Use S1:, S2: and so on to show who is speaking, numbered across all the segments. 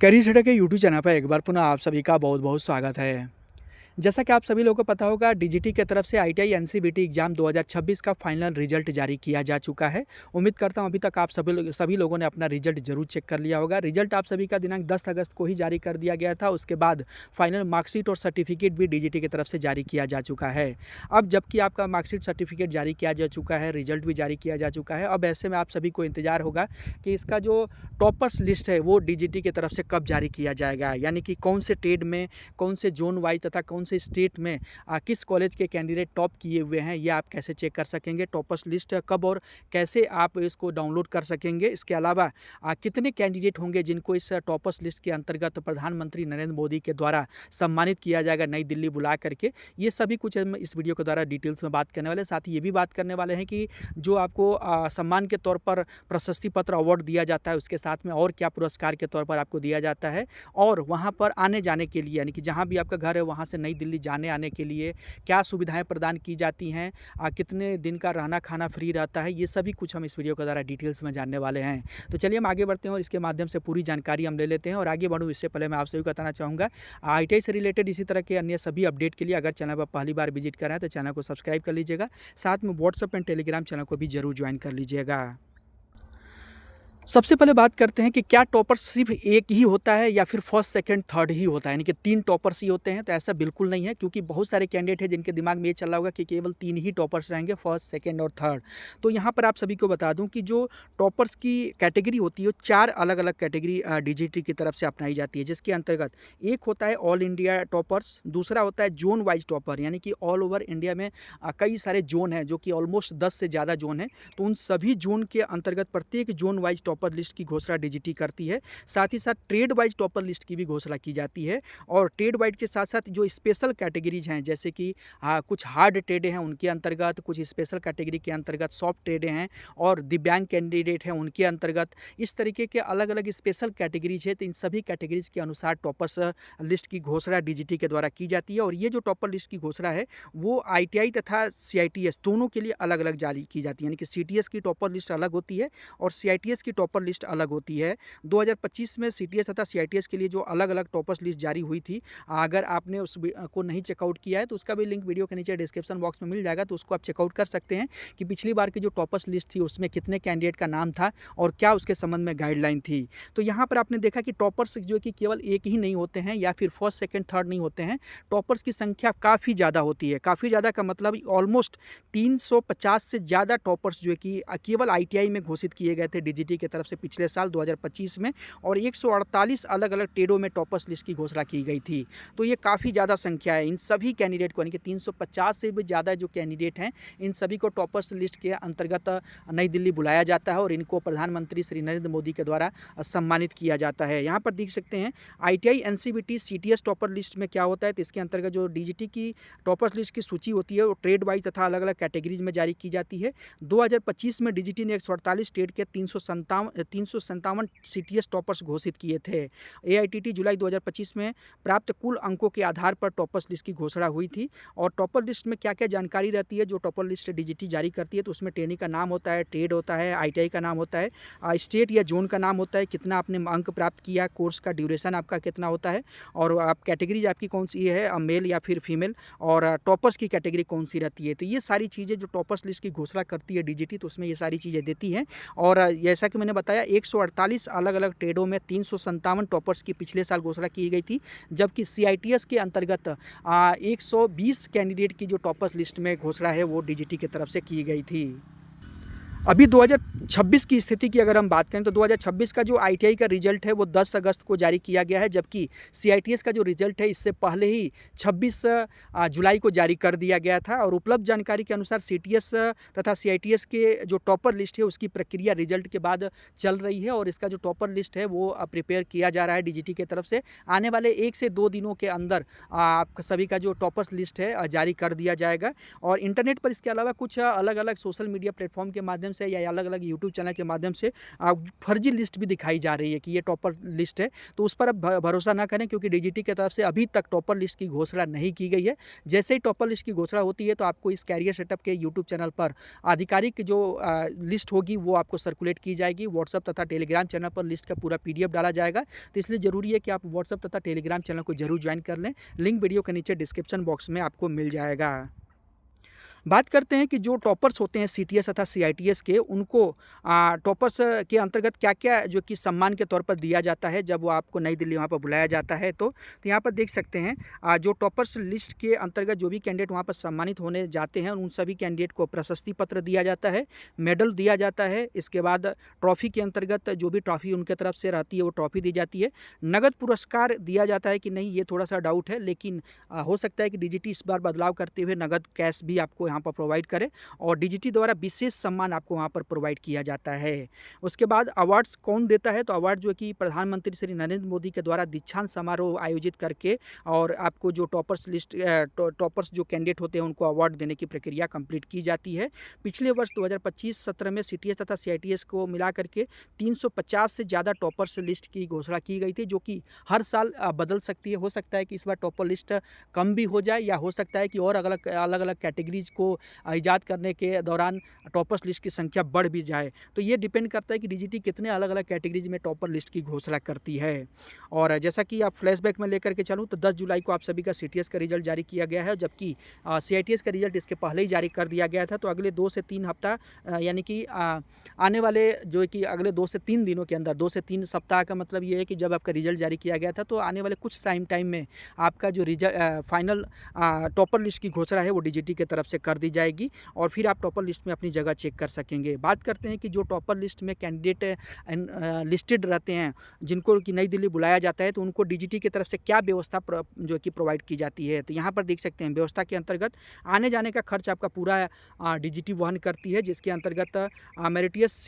S1: Career shutter के YouTube channel पर एक बार पुनः आप सभी का बहुत बहुत स्वागत है। जैसा कि आप सभी लोगों को पता होगा, डीजीटी की तरफ से आईटीआई एनसीवीटी एग्जाम 2026 का फाइनल रिजल्ट जारी किया जा चुका है। उम्मीद करता हूं अभी तक आप सभी लोगों ने अपना रिजल्ट जरूर चेक कर लिया होगा। रिजल्ट आप सभी का दिनांक 10 अगस्त को ही जारी कर दिया गया था। उसके बाद फाइनल मार्कशीट और सर्टिफिकेट भी डीजीटी की तरफ से जारी किया जा चुका है। अब जबकि आपका मार्कशीट सर्टिफिकेट जारी किया जा चुका है, रिजल्ट भी जारी किया जा चुका है, अब ऐसे में आप सभी को इंतजार होगा कि इसका जो टॉपर्स लिस्ट है वो डीजीटी की तरफ से कब जारी किया जाएगा, यानी कि कौन से ट्रेड में, कौन से जोन वाइज तथा कौन से स्टेट में किस कॉलेज के कैंडिडेट टॉप किए हुए हैं, ये आप कैसे चेक कर सकेंगे। टॉपर्स लिस्ट कब और कैसे आप इसको डाउनलोड कर सकेंगे। इसके अलावा कितने कैंडिडेट होंगे जिनको इस टॉपर्स लिस्ट के अंतर्गत प्रधानमंत्री नरेंद्र मोदी के द्वारा सम्मानित किया जाएगा नई दिल्ली बुला करके, ये सभी कुछ हम इस वीडियो के द्वारा डिटेल्स में बात करने वाले। साथ ही ये भी बात करने वाले हैं कि जो आपको सम्मान के तौर पर प्रशस्ति पत्र अवार्ड दिया जाता है, उसके साथ में और क्या पुरस्कार के तौर पर आपको दिया जाता है, और वहाँ पर आने जाने के लिए, यानी कि जहाँ भी आपका घर है वहाँ से नई दिल्ली जाने आने के लिए क्या सुविधाएं प्रदान की जाती हैं, कितने दिन का रहना खाना फ्री रहता है, ये सभी कुछ हम इस वीडियो के द्वारा डिटेल्स में जानने वाले हैं। तो चलिए हम आगे बढ़ते हैं और इसके माध्यम से पूरी जानकारी हम ले लेते हैं। और आगे बढ़ूँ इससे पहले मैं आप सभी को बताना चाहूँगा, आईटीआई से रिलेटेड इसी तरह के अन्य सभी अपडेट के लिए अगर चैनल पर पहली बार विजिट कर रहे हैं तो चैनल को सब्सक्राइब कर लीजिएगा। साथ में व्हाट्सएप एंड टेलीग्राम चैनल को भी जरूर ज्वाइन कर लीजिएगा। सबसे पहले बात करते हैं कि क्या टॉपर सिर्फ एक ही होता है या फिर फर्स्ट सेकंड थर्ड ही होता है, यानी कि 3 टॉपर्स ही होते हैं। तो ऐसा बिल्कुल नहीं है, क्योंकि बहुत सारे कैंडिडेट हैं जिनके दिमाग में ये चल रहा होगा कि केवल 3 ही टॉपर्स रहेंगे, फर्स्ट सेकंड और थर्ड। तो यहाँ पर आप सभी को बता दूं कि जो टॉपर्स की कैटेगरी होती है वो 4 अलग अलग कैटेगरी डीजीटी की तरफ से अपनाई जाती है, जिसके अंतर्गत एक होता है ऑल इंडिया टॉपर्स, दूसरा होता है जोन वाइज टॉपर, यानी कि ऑल ओवर इंडिया में कई सारे जोन हैं, जो कि ऑलमोस्ट 10 से ज़्यादा जोन है। तो उन सभी जोन के अंतर्गत प्रत्येक जोन वाइज टॉपर लिस्ट की घोषणा डीजीटी करती है। साथ ही साथ ट्रेड वाइज टॉपर लिस्ट की भी घोषणा की जाती है। और ट्रेड वाइज के साथ साथ जो स्पेशल कैटेगरीज हैं, जैसे कि कुछ हार्ड ट्रेडे हैं उनके अंतर्गत, कुछ स्पेशल कैटेगरी के अंतर्गत सॉफ्ट ट्रेडे हैं, और दिव्यांग कैंडिडेट हैं उनके अंतर्गत, इस तरीके के अलग अलग स्पेशल कैटेगरीज है। तो इन सभी कैटेगरीज के अनुसार टॉपर्स लिस्ट की घोषणा डीजीटी के द्वारा की जाती है। और ये जो टॉपर लिस्ट की घोषणा है वो आईटीआई तथा सीआईटीएस दोनों के लिए अलग अलग जारी की जाती है, यानी कि सीटीएस की टॉपर लिस्ट अलग होती है और सीआईटीएस की टॉपर लिस्ट अलग होती है। 2025 में सीटीएस तथा सीआईटीएस के लिए जो अलग अलग टॉपर्स लिस्ट जारी हुई थी, अगर आपने उस को नहीं चेकआउट किया है तो उसका भी लिंक वीडियो के नीचे डिस्क्रिप्शन बॉक्स में मिल जाएगा, तो उसको आप चेकआउट कर सकते हैं कि पिछली बार की जो टॉपर्स लिस्ट थी उसमें कितने कैंडिडेट का नाम था और क्या उसके संबंध में गाइडलाइन थी। तो यहाँ पर आपने देखा कि टॉपर्स जो कि केवल एक ही नहीं होते हैं या फिर फर्स्ट सेकेंड थर्ड नहीं होते हैं, टॉपर्स की संख्या काफ़ी ज़्यादा होती है। काफ़ी ज़्यादा का मतलब ऑलमोस्ट 350 से ज़्यादा टॉपर्स जो है कि केवल आईटीआई में घोषित किए गए थे डीजीटी की तरफ से पिछले साल 2025 में, और 148 अलग अलग ट्रेडों में टॉपर्स लिस्ट की घोषणा की गई थी। तो ये काफ़ी ज़्यादा संख्या है। इन सभी कैंडिडेट को, यानी कि 350 से भी ज़्यादा जो कैंडिडेट हैं, इन सभी को टॉपर्स लिस्ट के अंतर्गत नई दिल्ली बुलाया जाता है और इनको प्रधानमंत्री श्री नरेंद्र मोदी के द्वारा सम्मानित किया जाता है। यहाँ पर देख सकते हैं ITI NCVT CTS topper list में क्या होता है। तो इसके अंतर्गत जो डीजीटी की टॉपर्स लिस्ट की सूची होती है वो ट्रेड वाइज तथा अलग अलग कैटेगरीज में जारी की जाती है। 2025 में डीजीटी ने 148 ट्रेड के 357 सीटीएस टॉपर्स घोषित किए थे। एआईटीटी जुलाई 2025 में प्राप्त कुल अंकों के आधार पर टॉपर्स लिस्ट की घोषणा हुई थी। और टॉपर लिस्ट में क्या क्या जानकारी रहती है, जो टॉपर लिस्ट डीजीटी जारी करती है, तो उसमें ट्रेनिंग का नाम होता है, ट्रेड होता है, आईटीआई का नाम होता है, स्टेट या जोन का नाम होता है, कितना आपने अंक प्राप्त किया, कोर्स का ड्यूरेशन आपका कितना होता है, और आप कैटेगरी आपकी कौन सी है, मेल या फिर फीमेल, और टॉपर्स की कैटेगरी कौन सी रहती है। तो ये सारी चीज़ें जो टॉपर्स लिस्ट की घोषणा करती है डीजीटी, तो उसमें ये सारी चीज़ें देती हैं। और जैसा कि मैंने बताया 148 अलग अलग ट्रेडों में 357 टॉपर्स की पिछले साल घोषणा की गई थी, जबकि सीआईटीएस के अंतर्गत 120 कैंडिडेट की जो टॉपर्स लिस्ट में घोषणा है वो डीजीटी की तरफ से की गई थी। अभी 2026 की स्थिति की अगर हम बात करें तो 2026 का जो आईटीआई का रिजल्ट है वो 10 अगस्त को जारी किया गया है, जबकि सीआईटीएस का जो रिजल्ट है इससे पहले ही 26 जुलाई को जारी कर दिया गया था। और उपलब्ध जानकारी के अनुसार सीटीएस तथा सीआईटीएस के जो टॉपर लिस्ट है उसकी प्रक्रिया रिजल्ट के बाद चल रही है, और इसका जो टॉपर लिस्ट है वो प्रिपेयर किया जा रहा है डीजीटी की तरफ से। आने वाले 1 से 2 दिनों के अंदर आप सभी का जो टॉपर्स लिस्ट है जारी कर दिया जाएगा। और इंटरनेट पर इसके अलावा कुछ अलग अलग सोशल मीडिया प्लेटफॉर्म के माध्यम माध्यम से या अलग-अलग यूट्यूब चैनल के माध्यम से फर्जी लिस्ट भी दिखाई जा रही है कि ये टॉपर लिस्ट है, तो उस पर आप भरोसा ना करें, क्योंकि डीजीटी की तरफ से अभी तक टॉपर लिस्ट की घोषणा नहीं की गई है। जैसे ही टॉपर लिस्ट की घोषणा होती है तो आपको इस कैरियर सेटअप के यूट्यूब चैनल पर आधिकारिक जो लिस्ट होगी वो आपको सर्कुलेट की जाएगी। व्हाट्सएप तथा टेलीग्राम चैनल पर लिस्ट का पूरा पीडीएफ डाला जाएगा, तो इसलिए ज़रूरी है कि आप व्हाट्सएप तथा टेलीग्राम चैनल को जरूर ज्वाइन कर लें। लिंक वीडियो के नीचे डिस्क्रिप्शन बॉक्स में आपको मिल जाएगा। बात करते हैं कि जो टॉपर्स होते हैं सीटीएस तथा सीआईटीएस के, उनको टॉपर्स के अंतर्गत क्या-क्या जो कि सम्मान के तौर पर दिया जाता है जब वो आपको नई दिल्ली वहाँ पर बुलाया जाता है। तो यहाँ पर देख सकते हैं जो टॉपर्स लिस्ट के अंतर्गत जो भी कैंडिडेट वहाँ पर सम्मानित होने जाते हैं, उन सभी कैंडिडेट को प्रशस्ति पत्र दिया जाता है, मेडल दिया जाता है। इसके बाद ट्रॉफ़ी के अंतर्गत जो भी ट्रॉफ़ी उनके तरफ से रहती है वो ट्रॉफ़ी दी जाती है। नगद पुरस्कार दिया जाता है कि नहीं, ये थोड़ा-सा डाउट है, लेकिन हो सकता है कि डीजीटी इस बार बदलाव करते हुए नगद कैश भी आपको यहाँ पर प्रोवाइड करे और डीजीटी द्वारा विशेष सम्मान आपको वहाँ पर प्रोवाइड किया जाता है। उसके बाद अवार्ड्स कौन देता है, तो अवार्ड जो कि प्रधानमंत्री श्री नरेंद्र मोदी के द्वारा दीक्षांत समारोह आयोजित करके और आपको जो टॉपर्स लिस्ट टॉपर्स जो कैंडिडेट होते हैं उनको अवार्ड देने की प्रक्रिया कंप्लीट की जाती है। पिछले वर्ष 2025-17 में सीटीएस तथा सीआईटीएस को मिला करके 350 से ज़्यादा टॉपर्स लिस्ट की घोषणा की गई थी, जो कि हर साल बदल सकती है। हो सकता है कि इस बार टॉपर लिस्ट कम भी हो जाए, या हो सकता है कि और अलग-अलग कैटेगरीज को इजाद करने के दौरान टॉपर्स लिस्ट की संख्या बढ़ भी जाए। तो ये डिपेंड करता है कि डीजीटी कितने अलग-अलग कैटेगरीज में टॉपर लिस्ट की घोषणा करती है। और जैसा कि आप फ्लैशबैक में लेकर के चलूँ तो 10 जुलाई को आप सभी का सीटीएस का रिजल्ट जारी किया गया है, जबकि सीआईटीएस का रिजल्ट इसके पहले ही जारी कर दिया गया था। तो अगले 2 से 3 हफ्ता यानी कि आने वाले जो कि अगले 2 से 3 दिनों के अंदर, 2 से 3 सप्ताह का मतलब ये है कि जब आपका रिजल्ट जारी किया गया था, तो आने वाले कुछ टाइम में आपका जो फाइनल टॉपर लिस्ट की घोषणा है वो डीजीटी की तरफ से कर दी जाएगी और फिर आप टॉपर लिस्ट में अपनी जगह चेक कर सकेंगे। बात करते हैं कि जो टॉपर लिस्ट में कैंडिडेट लिस्टेड रहते हैं, जिनको कि नई दिल्ली बुलाया जाता है, तो उनको डीजीटी की तरफ से क्या व्यवस्था जो कि प्रोवाइड की जाती है। तो यहाँ पर देख सकते हैं व्यवस्था के अंतर्गत आने जाने का खर्च आपका पूरा डीजीटी वहन करती है, जिसके अंतर्गत मेरिटियस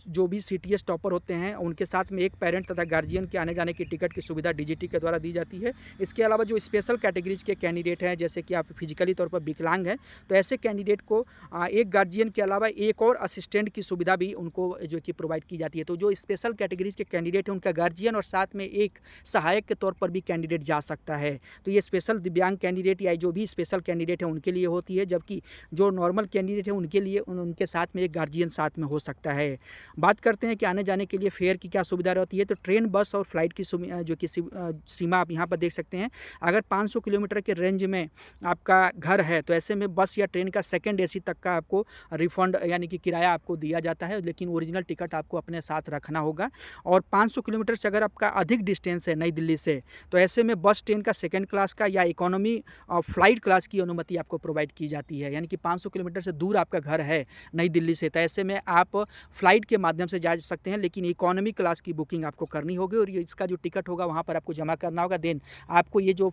S1: जो भी सीटीएस टॉपर होते हैं उनके साथ में एक पेरेंट तथा गार्जियन के आने जाने की टिकट की सुविधा डीजीटी के द्वारा दी जाती है। इसके अलावा जो स्पेशल कैटेगरीज के कैंडिडेट हैं, जैसे कि आप फिजिकली तौर पर विकलांग हैं, तो ऐसे कैंडिडेट को एक गार्जियन के अलावा एक और असिस्टेंट की सुविधा भी उनको जो कि प्रोवाइड की जाती है। तो जो स्पेशल कैटेगरीज के कैंडिडेट हैं उनका गार्जियन और साथ में एक सहायक के तौर पर भी कैंडिडेट जा सकता है। तो ये स्पेशल दिव्यांग कैंडिडेट या जो भी स्पेशल कैंडिडेट है उनके लिए होती है, जबकि जो नॉर्मल कैंडिडेट है उनके लिए उनके साथ में एक गार्जियन साथ में हो सकता है। बात करते हैं कि आने जाने के लिए फेयर की क्या सुविधा रहती है, तो ट्रेन, बस और फ्लाइट की जो कि सीमा आप यहाँ पर देख सकते हैं। अगर 500 किलोमीटर के रेंज में आपका घर है तो ऐसे में बस या ट्रेन का सेकंड एसी तक का आपको रिफंड यानी कि किराया आपको दिया जाता है, लेकिन ओरिजिनल टिकट आपको अपने साथ रखना होगा। और 500 किलोमीटर से अगर आपका अधिक डिस्टेंस है नई दिल्ली से, तो ऐसे में बस, ट्रेन का सेकंड क्लास का या इकोनॉमी फ्लाइट क्लास की अनुमति आपको प्रोवाइड की जाती है। यानी कि 500 किलोमीटर से दूर आपका घर है नई दिल्ली से, तो ऐसे में आप फ्लाइट के माध्यम से जा सकते हैं, लेकिन इकोनॉमी क्लास की बुकिंग आपको करनी होगी और ये इसका जो टिकट होगा वहाँ पर आपको जमा करना होगा। देन आपको ये जो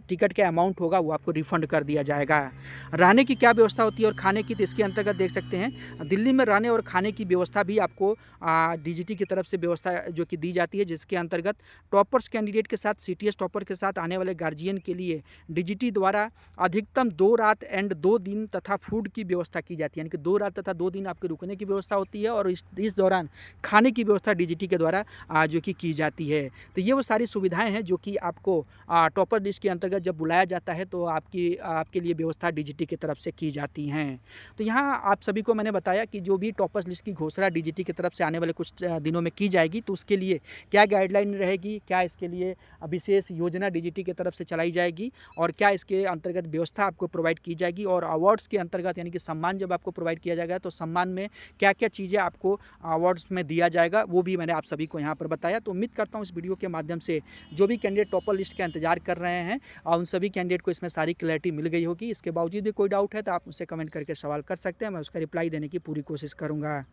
S1: टिकट का अमाउंट होगा वो आपको रिफंड कर दिया जाएगा। रहने की क्या व्यवस्था होती है और खाने की, तो इसके अंतर्गत देख सकते हैं दिल्ली में रहने और खाने की व्यवस्था भी आपको डीजीटी की तरफ से व्यवस्था जो कि दी जाती है, जिसके अंतर्गत टॉपर्स कैंडिडेट के साथ, सीटीएस टॉपर के साथ आने वाले गार्जियन के लिए डीजीटी द्वारा अधिकतम 2 रात एंड 2 दिन तथा फूड की व्यवस्था की जाती है। यानी कि 2 रात तथा 2 दिन आपके रुकने की व्यवस्था होती है और इस दौरान खाने की व्यवस्था डीजीटी के द्वारा जो कि की जाती है। तो ये वो सारी सुविधाएं हैं जो कि आपको टॉपर लिस्ट के अंतर्गत जब बुलाया जाता है तो आपके लिए व्यवस्था डीजीटी की तरफ से की जाती हैं। तो यहाँ आप सभी को मैंने बताया कि जो भी टॉपर्स लिस्ट की घोषणा डीजीटी की तरफ से आने वाले कुछ दिनों में की जाएगी, तो उसके लिए क्या गाइडलाइन रहेगी, क्या इसके लिए विशेष योजना डीजीटी की तरफ से चलाई जाएगी और क्या इसके अंतर्गत व्यवस्था आपको प्रोवाइड की जाएगी, और अवार्ड्स के अंतर्गत यानी कि सम्मान जब आपको प्रोवाइड किया जाएगा तो सम्मान में क्या क्या चीज़ें आपको अवार्ड्स में दिया जाएगा, वो भी मैंने आप सभी को यहाँ पर बताया। तो उम्मीद करता हूँ इस वीडियो के माध्यम से जो भी कैंडिडेट टॉपर लिस्ट का इंतजार कर रहे हैं और उन सभी कैंडिडेट को इसमें सारी क्लैरिटी मिल गई होगी। इसके बावजूद भी कोई डाउट है तो आप मुझसे कमेंट करके सवाल कर सकते हैं, मैं उसका रिप्लाई देने की पूरी कोशिश करूँगा।